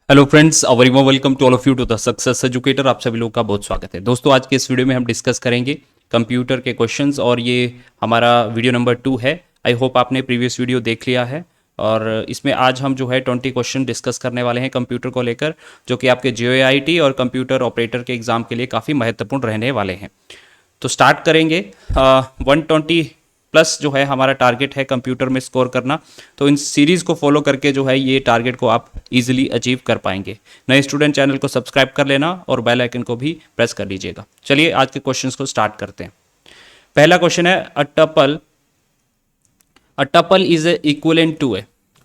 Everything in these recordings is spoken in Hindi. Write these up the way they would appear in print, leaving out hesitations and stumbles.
Hello friends, very warm welcome to all of you to the success educator. आप सभी लोगों का बहुत स्वागत है। दोस्तों, आज के इस वीडियो में हम डिस्कस करेंगे कंप्यूटर के क्वेश्चंस और ये हमारा वीडियो नंबर 2 है। आई होप आपने प्रीवियस वीडियो देख लिया है और इसमें आज हम जो है 20 क्वेश्चन डिस्कस करने वाले हैं कंप्यूटर को लेकर, जो कि आपके JEIT और कंप्यूटर ऑपरेटर के एग्जाम के लिए काफ़ी महत्वपूर्ण रहने वाले हैं। तो स्टार्ट करेंगे। 120 प्लस जो है हमारा टारगेट है कंप्यूटर में स्कोर करना। तो इन सीरीज़ को फॉलो करके जो है ये टारगेट को आप इजीली अचीव कर पाएंगे। नए स्टूडेंट चैनल को सब्सक्राइब कर लेना और बेल आइकन को भी प्रेस कर लीजिएगा। चलिए आज के क्वेश्चंस को स्टार्ट करते हैं। पहला क्वेश्चन है अ टपल इज इक्विवेलेंट टू ए।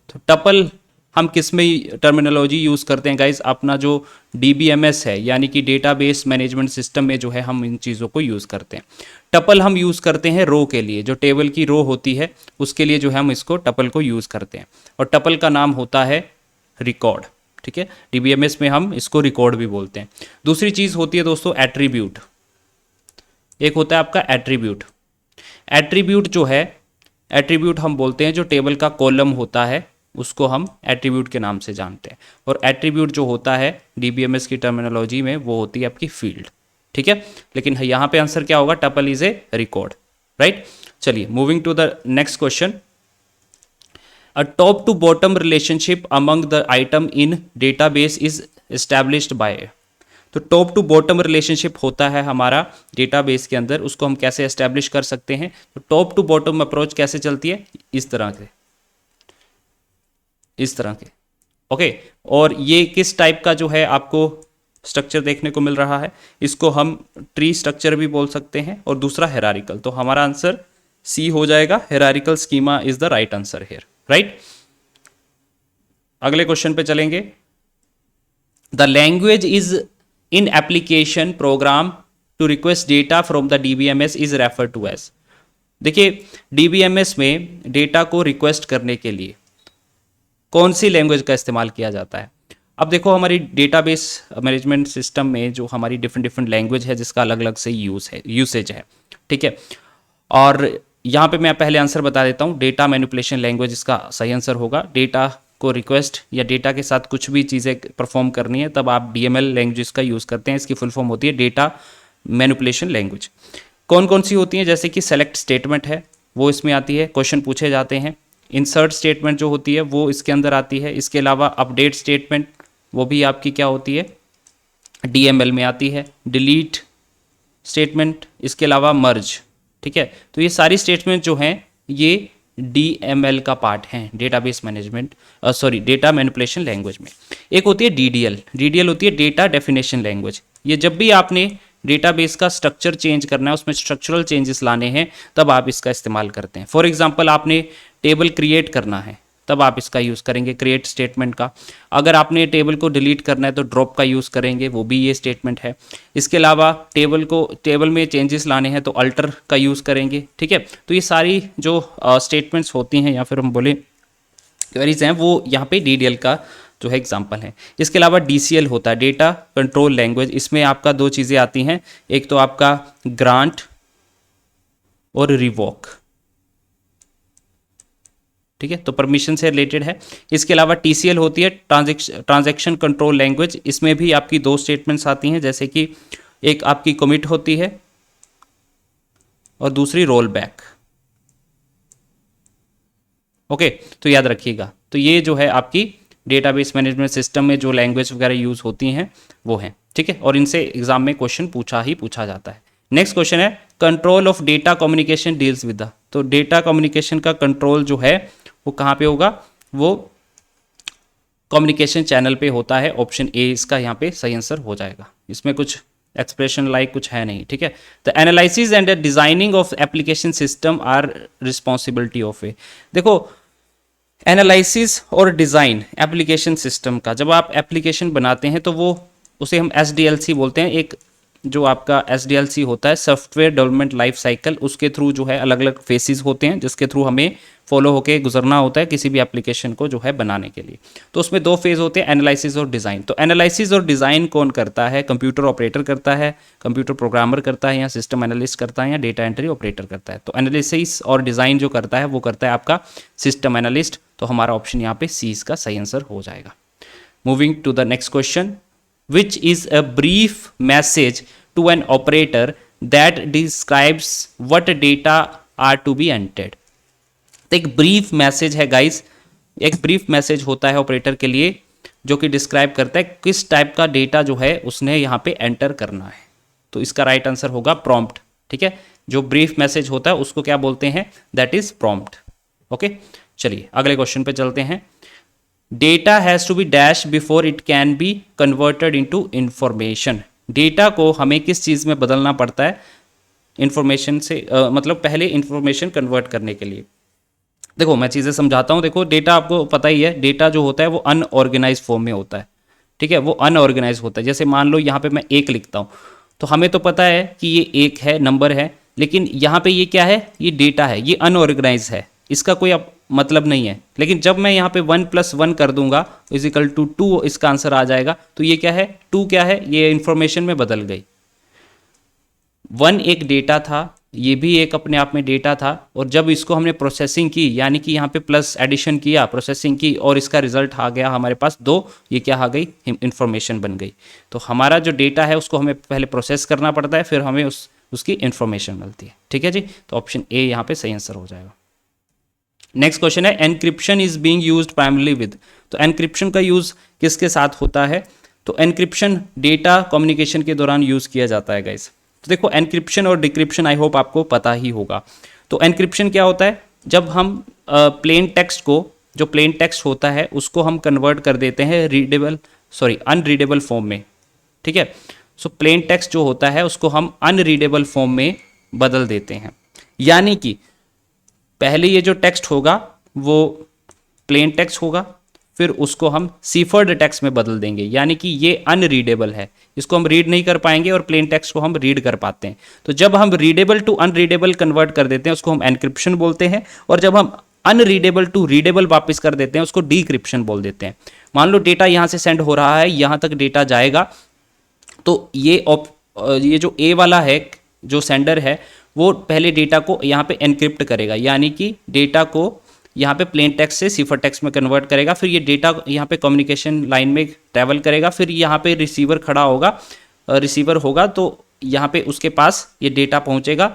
तो टपल हम किस में टर्मिनोलॉजी यूज़ करते हैं गाइज? अपना जो DBMS है यानी कि डेटाबेस मैनेजमेंट सिस्टम में जो है हम इन चीज़ों को यूज़ करते हैं। टपल हम यूज़ करते हैं रो के लिए, जो टेबल की रो होती है उसके लिए जो है हम इसको टपल को यूज़ करते हैं और टपल का नाम होता है रिकॉर्ड। ठीक है, DBMS में हम इसको रिकॉर्ड भी बोलते हैं। दूसरी चीज़ होती है दोस्तों एट्रीब्यूट। एक होता है आपका एट्रीब्यूट। एट्रीब्यूट जो है, एट्रीब्यूट हम बोलते हैं जो टेबल का कॉलम होता है उसको हम एट्रीब्यूट के नाम से जानते हैं। और एट्रीब्यूट जो होता है DBMS की टर्मिनोलॉजी में वो होती है आपकी फील्ड। ठीक है, लेकिन यहाँ पे आंसर क्या होगा? Tuple is a record, right. चलिए moving to the next question. A top to bottom relationship among the item in database is established by. तो टॉप टू बॉटम रिलेशनशिप होता है हमारा डेटाबेस के अंदर, उसको हम कैसे एस्टैब्लिश कर सकते हैं? तो टॉप टू बॉटम अप्रोच कैसे चलती है? इस तरह के, इस तरह के। ओके, और ये किस टाइप का जो है आपको स्ट्रक्चर देखने को मिल रहा है? इसको हम ट्री स्ट्रक्चर भी बोल सकते हैं और दूसरा हेरारिकल। तो हमारा आंसर सी हो जाएगा। Hierarchical schema is the right answer here, right. अगले क्वेश्चन पे चलेंगे। The language is in application program to request data from the DBMS is refer to as. देखिए, DBMS में डेटा को रिक्वेस्ट करने के लिए कौन सी लैंग्वेज का इस्तेमाल किया जाता है? अब देखो, हमारी डेटाबेस मैनेजमेंट सिस्टम में जो हमारी डिफरेंट डिफरेंट लैंग्वेज है जिसका अलग अलग से यूसेज है। ठीक है, और यहाँ पे मैं पहले आंसर बता देता हूँ। डेटा मैनिपुलेशन लैंग्वेज इसका सही आंसर होगा। डेटा को रिक्वेस्ट या डेटा के साथ कुछ भी चीज़ें परफॉर्म करनी है तब आप DML लैंग्वेज का यूज़ करते हैं। इसकी फुल फॉर्म होती है डेटा मैनिपुलेशन लैंग्वेज। कौन कौन सी होती हैं? जैसे कि सेलेक्ट स्टेटमेंट है वो इसमें आती है, क्वेश्चन पूछे जाते हैं। इंसर्ट स्टेटमेंट जो होती है वो इसके अंदर आती है। इसके अलावा अपडेट स्टेटमेंट वो भी आपकी क्या होती है? DML में आती है। डिलीट स्टेटमेंट, इसके अलावा मर्ज। ठीक है, तो ये सारी स्टेटमेंट जो हैं ये DML का पार्ट हैं, database management data manipulation language में। एक होती है DDL। DDL होती है डेटा डेफिनेशन लैंग्वेज। ये जब भी आपने डेटाबेस का स्ट्रक्चर चेंज करना है, उसमें स्ट्रक्चरल चेंजेस लाने हैं, तब आप इसका इस्तेमाल करते हैं। फॉर एग्जांपल, आपने टेबल क्रिएट करना है तब आप इसका यूज़ करेंगे, क्रिएट स्टेटमेंट का। अगर आपने टेबल को डिलीट करना है तो ड्रॉप का यूज़ करेंगे, वो भी ये स्टेटमेंट है। इसके अलावा टेबल में चेंजेस लाने हैं तो अल्टर का यूज़ करेंगे। ठीक है, तो ये सारी जो स्टेटमेंट्स होती हैं या फिर हम बोले क्वेरीज हैं, वो यहाँ पे DDL का जो है एग्जाम्पल है। इसके अलावा DCL होता है, डेटा कंट्रोल लैंग्वेज। इसमें आपका दो चीज़ें आती हैं, एक तो आपका ग्रांट और रिवोक। ठीक है, तो परमिशन से रिलेटेड है। इसके अलावा TCL होती है, ट्रांजैक्शन कंट्रोल लैंग्वेज। इसमें भी आपकी दो स्टेटमेंट्स आती हैं, जैसे कि एक आपकी कमिट होती है और दूसरी रोल बैक। ओके, तो याद रखिएगा। तो ये जो है आपकी डेटाबेस मैनेजमेंट सिस्टम में जो लैंग्वेज वगैरह यूज होती हैं वो हैं। ठीक है, और इनसे एग्जाम में क्वेश्चन पूछा जाता है। नेक्स्ट क्वेश्चन है control of data communication deals with the. तो डेटा कम्युनिकेशन का कंट्रोल जो है वो कहाँ पे होगा? वो कम्युनिकेशन चैनल पे होता है। ऑप्शन ए इसका यहाँ पे सही आंसर हो जाएगा। इसमें कुछ एक्सप्रेशन लाइक कुछ है नहीं। ठीक है, the analysis and the designing of application system are responsibility of A. देखो, एनालिसिस और डिज़ाइन एप्लीकेशन सिस्टम का, जब आप एप्लीकेशन बनाते हैं तो वो उसे हम SDLC बोलते हैं। एक जो आपका SDLC होता है, सॉफ्टवेयर डेवलपमेंट लाइफ साइकिल, उसके थ्रू जो है अलग अलग फेसेस होते हैं जिसके थ्रू हमें फॉलो होके गुजरना होता है किसी भी एप्लीकेशन को जो है बनाने के लिए। तो उसमें दो फेज होते हैं, एनालिसिस और डिज़ाइन। तो एनालिसिस और डिज़ाइन कौन करता है? कंप्यूटर ऑपरेटर करता है, कंप्यूटर प्रोग्रामर करता है, या सिस्टम एनालिस्ट करता है, या डेटा एंट्री ऑपरेटर करता है। तो एनालिसिस और डिज़ाइन जो करता है वो करता है आपका सिस्टम एनालिस्ट। तो हमारा ऑप्शन यहाँ पे सी इसका सही आंसर हो जाएगा। Moving to the next question, which is a brief message to an operator that describes what data are to be entered. तो एक ब्रीफ मैसेज है गाइस, एक ब्रीफ मैसेज होता है ऑपरेटर के लिए जो कि डिस्क्राइब करता है किस टाइप का डेटा जो है उसने यहाँ पे एंटर करना है। तो इसका राइट आंसर होगा प्रॉम्प्ट। ठीक है, जो ब्रीफ मैसेज होता है उसको क्या बोलते हैं, दैट इज प्रॉम्प्ट। ओके, चलिए अगले क्वेश्चन पे चलते हैं। Data has to be dash before it can be converted into information. Data को हमें किस चीज़ में बदलना पड़ता है, इंफॉर्मेशन से मतलब पहले इंफॉर्मेशन कन्वर्ट करने के लिए। देखो मैं चीज़ें समझाता हूँ। देखो डेटा आपको पता ही है, डेटा जो होता है वो अनऑर्गेनाइज फॉर्म में होता है। ठीक है, वो अनऑर्गेनाइज होता है। जैसे मान लो यहाँ पे मैं 1 लिखता हूँ तो हमें तो पता है कि ये 1 है, नंबर है, लेकिन यहाँ पे ये क्या है, ये डेटा है, ये अनऑर्गेनाइज है, इसका कोई मतलब नहीं है। लेकिन जब मैं यहाँ पे 1 + 1 कर दूंगा इजिकल टू 2 इसका आंसर आ जाएगा। तो ये क्या है, 2 क्या है, ये इंफॉर्मेशन में बदल गई। 1 एक डेटा था, ये भी एक अपने आप में डेटा था, और जब इसको हमने प्रोसेसिंग की यानी कि यहाँ पे प्लस एडिशन किया, प्रोसेसिंग की, और इसका रिजल्ट आ गया हमारे पास 2, ये क्या आ गई, इंफॉर्मेशन बन गई। तो हमारा जो डेटा है उसको हमें पहले प्रोसेस करना पड़ता है, फिर हमें उसकी इंफॉर्मेशन मिलती है। ठीक है जी, तो ऑप्शन ए यहाँ पे सही आंसर हो जाएगा। नेक्स्ट क्वेश्चन है, encryption is being used primarily with. तो एनक्रिप्शन का यूज किसके साथ होता है, तो एनक्रिप्शन डेटा कम्युनिकेशन के दौरान यूज किया जाता है गाइस। तो देखो एनक्रिप्शन और डिक्रिप्शन आई होप आपको पता ही होगा। तो एनक्रिप्शन क्या होता है, जब हम प्लेन टेक्स्ट को, जो प्लेन टेक्स्ट होता है उसको हम कन्वर्ट कर देते हैं अनरीडेबल फॉर्म में। ठीक है, सो प्लेन टेक्स्ट जो होता है उसको हम अनरीडेबल फॉर्म में बदल देते हैं। यानी कि पहले ये जो टेक्स्ट होगा वो प्लेन टेक्स्ट होगा, फिर उसको हम सीफर्ड टेक्स्ट में बदल देंगे, यानी कि ये अनरीडेबल है, इसको हम रीड नहीं कर पाएंगे और प्लेन टेक्स्ट को हम रीड कर पाते हैं। तो जब हम रीडेबल टू अनरीडेबल कन्वर्ट कर देते हैं उसको हम एनक्रिप्शन बोलते हैं, और जब हम अनरीडेबल टू रीडेबल वापस कर देते हैं उसको डीक्रिप्शन बोल देते हैं। मान लो डेटा यहाँ से सेंड हो रहा है, यहाँ तक डेटा जाएगा, तो ये जो ए वाला है, जो सेंडर है, वो पहले डेटा को यहाँ पे एनक्रिप्ट करेगा, यानी कि डेटा को यहाँ पे प्लेन टेक्स्ट से सिफर टेक्स्ट में कन्वर्ट करेगा। फिर ये डेटा यहाँ पे कम्युनिकेशन लाइन में ट्रैवल करेगा, फिर यहाँ पे रिसीवर खड़ा होगा, रिसीवर होगा, तो यहाँ पे उसके पास ये डेटा पहुँचेगा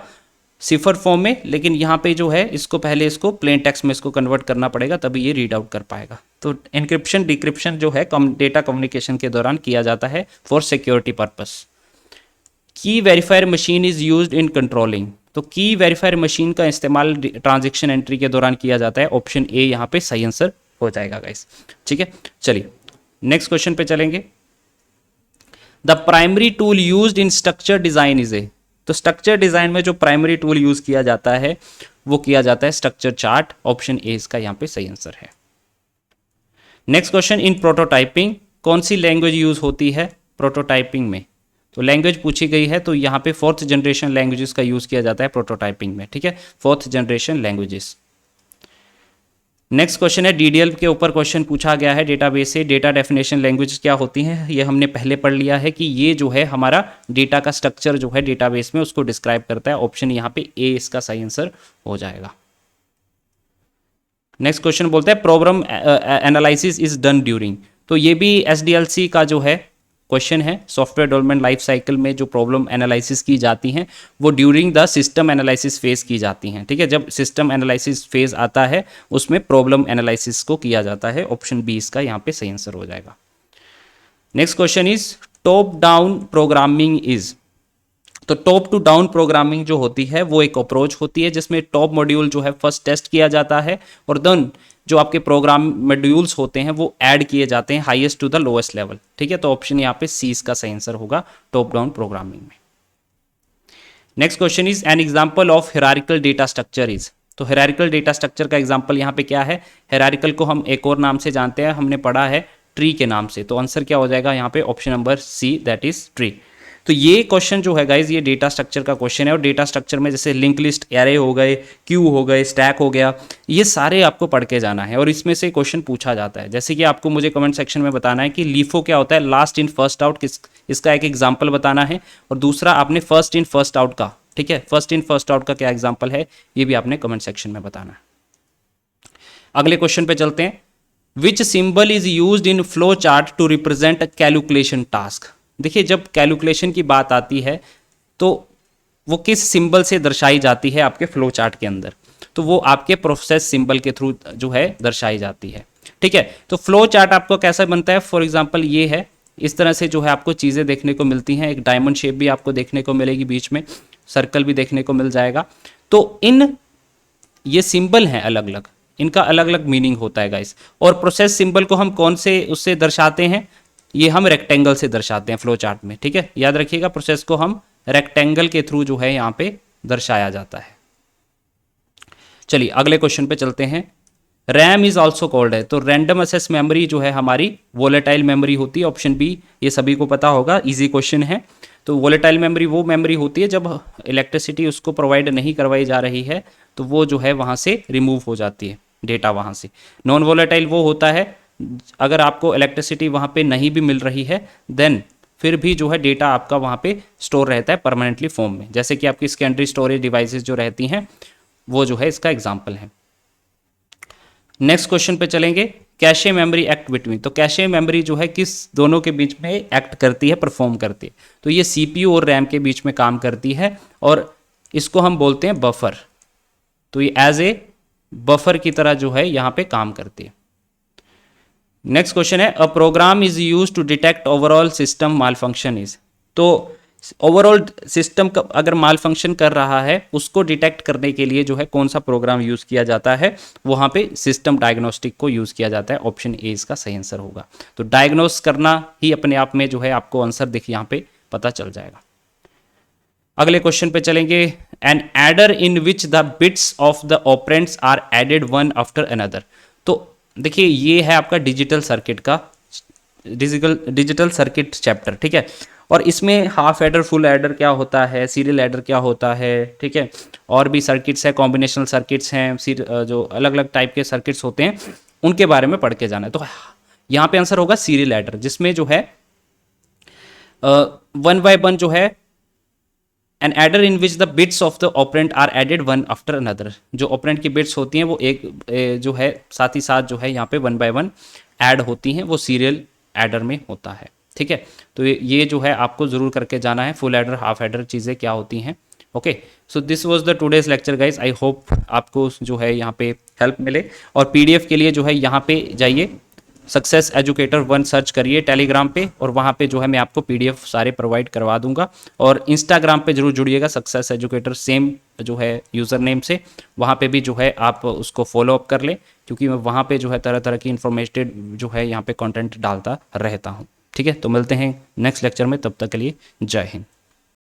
सिफर फॉर्म में, लेकिन यहाँ पे जो है इसको पहले इसको प्लेन टेक्स्ट में इसको कन्वर्ट करना पड़ेगा, तभी ये रीड आउट कर पाएगा। तो एनक्रिप्शन डिक्रिप्शन जो है डेटा कम्युनिकेशन के दौरान किया जाता है फॉर सिक्योरिटी पर्पस। की verifier machine is used in controlling. तो की वेरीफायर मशीन का इस्तेमाल ट्रांजैक्शन एंट्री के दौरान किया जाता है। ऑप्शन ए यहाँ पे सही आंसर हो जाएगा गाइस। ठीक है, चलिए नेक्स्ट क्वेश्चन पे चलेंगे। The primary tool used in structure design is a. तो स्ट्रक्चर डिजाइन में जो प्राइमरी टूल यूज किया जाता है वो किया जाता है स्ट्रक्चर चार्ट। ऑप्शन ए इसका यहाँ पे सही आंसर है। नेक्स्ट क्वेश्चन, इन प्रोटोटाइपिंग कौन सी लैंग्वेज यूज होती है प्रोटोटाइपिंग में। तो लैंग्वेज पूछी गई है, तो यहाँ पे 4th जनरेशन लैंग्वेजेस का यूज किया जाता है प्रोटोटाइपिंग में। ठीक है, 4th generation languages. Next question है, डीडीएल के ऊपर क्वेश्चन पूछा गया है डेटाबेस से। डेटा डेफिनेशन लैंग्वेज क्या होती हैं, ये हमने पहले पढ़ लिया है कि ये जो है हमारा डेटा का स्ट्रक्चर जो है डेटाबेस में उसको डिस्क्राइब करता है। ऑप्शन यहाँ पे ए इसका सही आंसर हो जाएगा। नेक्स्ट क्वेश्चन बोलता है, program analysis is done during. तो ये भी एसडीएलसी का जो है क्वेश्चन है। सॉफ्टवेयर डेवलपमेंट लाइफ साइकिल में जो प्रॉब्लम एनालिसिस की जाती हैं वो during the system analysis phase की जाती हैं। ठीक है, जब सिस्टम एनालिसिस फेज आता है उसमें प्रॉब्लम एनालिसिस को किया जाता है। ऑप्शन बी इसका यहाँ पे सही आंसर हो जाएगा। Next question is, top down programming is. तो टॉप टू डाउन प्रोग्रामिंग जो होती है वो एक अप्रोच होती है जिसमें टॉप मॉड्यूल जो है फर्स्ट टेस्ट किया जाता है, और देन जो आपके प्रोग्राम मॉड्यूल्स होते हैं वो ऐड किए जाते हैं highest to the lowest level. ठीक है, तो ऑप्शन यहाँ पे सी इसका सही आंसर होगा टॉप डाउन प्रोग्रामिंग में। Next question is, an example of hierarchical data structure is. तो हायरार्किकल डेटा स्ट्रक्चर का एग्जांपल यहाँ पे क्या है। हायरार्किकल को हम एक और नाम से जानते हैं, हमने पढ़ा है ट्री के नाम से। तो आंसर क्या हो जाएगा यहाँ पे, option number C, that is tree. तो ये क्वेश्चन जो है गाइज ये डेटा स्ट्रक्चर का क्वेश्चन है, और डेटा स्ट्रक्चर में जैसे लिंक लिस्ट, एरे हो गए, क्यू हो गए, स्टैक हो गया, ये सारे आपको पढ़ के जाना है और इसमें से क्वेश्चन पूछा जाता है। जैसे कि आपको मुझे कमेंट सेक्शन में बताना है कि लीफो क्या होता है, लास्ट इन फर्स्ट आउट, इसका एक एग्जाम्पल बताना है, और दूसरा आपने फर्स्ट इन फर्स्ट आउट का, ठीक है, फर्स्ट इन फर्स्ट आउट का क्या एग्जाम्पल है ये भी आपने कमेंट सेक्शन में बताना है। अगले क्वेश्चन पे चलते हैं। Which symbol is used in flow chart to represent calculation task. देखिए जब कैलकुलेशन की बात आती है तो वो किस सिंबल से दर्शाई जाती है आपके फ्लो चार्ट के अंदर, तो वो आपके प्रोसेस सिंबल के थ्रू जो है दर्शाई जाती है। ठीक है, तो फ्लो चार्ट आपको कैसा बनता है, फॉर एग्जांपल ये है, इस तरह से जो है आपको चीज़ें देखने को मिलती हैं, एक डायमंड शेप भी आपको देखने को मिलेगी, बीच में सर्कल भी देखने को मिल जाएगा। तो इन ये सिंबल हैं अलग अलग, इनका अलग अलग मीनिंग होता है गाइस। और प्रोसेस सिंबल को हम कौन से उससे दर्शाते हैं, ये हम रेक्टेंगल से दर्शाते हैं फ्लो चार्ट में। ठीक है, याद रखिएगा प्रोसेस को हम रेक्टेंगल के थ्रू जो है यहाँ पे दर्शाया जाता है। चलिए अगले क्वेश्चन पे चलते हैं। रैम इज ऑल्सो कॉल्ड है, तो रैंडम एक्सेस मेमोरी जो है हमारी वोलेटाइल मेमोरी होती है, ऑप्शन बी, ये सभी को पता होगा, इजी क्वेश्चन है। तो वोलेटाइल मेमोरी वो मेमोरी होती है जब इलेक्ट्रिसिटी उसको प्रोवाइड नहीं करवाई जा रही है तो वो जो है वहाँ से रिमूव हो जाती है डेटा वहाँ से। नॉन वोलेटाइल वो होता है अगर आपको इलेक्ट्रिसिटी वहाँ पे नहीं भी मिल रही है देन फिर भी जो है डेटा आपका वहाँ पे स्टोर रहता है परमानेंटली फॉर्म में, जैसे कि आपकी सेकेंडरी स्टोरेज डिवाइसेस जो रहती हैं वो जो है इसका एग्जाम्पल है। नेक्स्ट क्वेश्चन पे चलेंगे, कैशे मेमोरी एक्ट बिटवीन। तो कैशे मेमोरी जो है किस दोनों के बीच में एक्ट करती है, परफॉर्म करती है, तो ये सीपीयू और रैम के बीच में काम करती है और इसको हम बोलते हैं बफर। तो ये एज ए बफर की तरह जो है यहाँ पे काम करती है। नेक्स्ट क्वेश्चन है, a program is use to detect overall system malfunction is. तो ओवरऑल सिस्टम का अगर माल फंक्शन कर रहा है उसको डिटेक्ट करने के लिए जो है कौन सा प्रोग्राम यूज किया जाता है, वहां पे सिस्टम डायग्नोस्टिक को यूज किया जाता है। ऑप्शन ए इसका सही आंसर होगा। तो डायग्नोस करना ही अपने आप में जो है आपको आंसर देखिए यहाँ पे पता चल जाएगा। अगले क्वेश्चन पे चलेंगे, an adder in which the bits of the operands are added one after another. तो देखिए ये है आपका डिजिटल सर्किट का डिजिटल सर्किट चैप्टर। ठीक है, और इसमें हाफ एडर, फुल एडर क्या होता है, सीरियल एडर क्या होता है, ठीक है, और भी सर्किट्स है, कॉम्बिनेशनल सर्किट्स हैं, जो अलग अलग टाइप के सर्किट्स होते हैं उनके बारे में पढ़ के जाना है। तो यहाँ पे आंसर होगा सीरियल एडर, जिसमें जो है वन बाय वन जो है an adder in which the bits of the operand are added one after another. जो ऑपरेंट की बिट्स होती हैं वो एक जो है साथ ही साथ जो है यहाँ पे वन बाय वन ऐड होती हैं, वो सीरियल एडर में होता है। ठीक है, तो ये जो है आपको जरूर करके जाना है, फुल एडर हाफ एडर चीज़ें क्या होती हैं। Okay, so this was the today's lecture guys. I hope आपको जो है यहाँ पे हेल्प मिले। और पीडीएफ के लिए जो है यहाँ पे जाइए, सक्सेस एजुकेटर 1 सर्च करिए टेलीग्राम पे, और वहाँ पे जो है मैं आपको पीडीएफ सारे प्रोवाइड करवा दूंगा। और इंस्टाग्राम पे जरूर जुड़िएगा, सक्सेस एजुकेटर सेम जो है यूज़र नेम से, वहाँ पे भी जो है आप उसको फॉलो अप कर लें, क्योंकि मैं वहाँ पे जो है तरह तरह की इन्फॉर्मेटिव जो है यहाँ पे कंटेंट डालता रहता हूँ। ठीक है, तो मिलते हैं नेक्स्ट लेक्चर में, तब तक के लिए जय हिंद।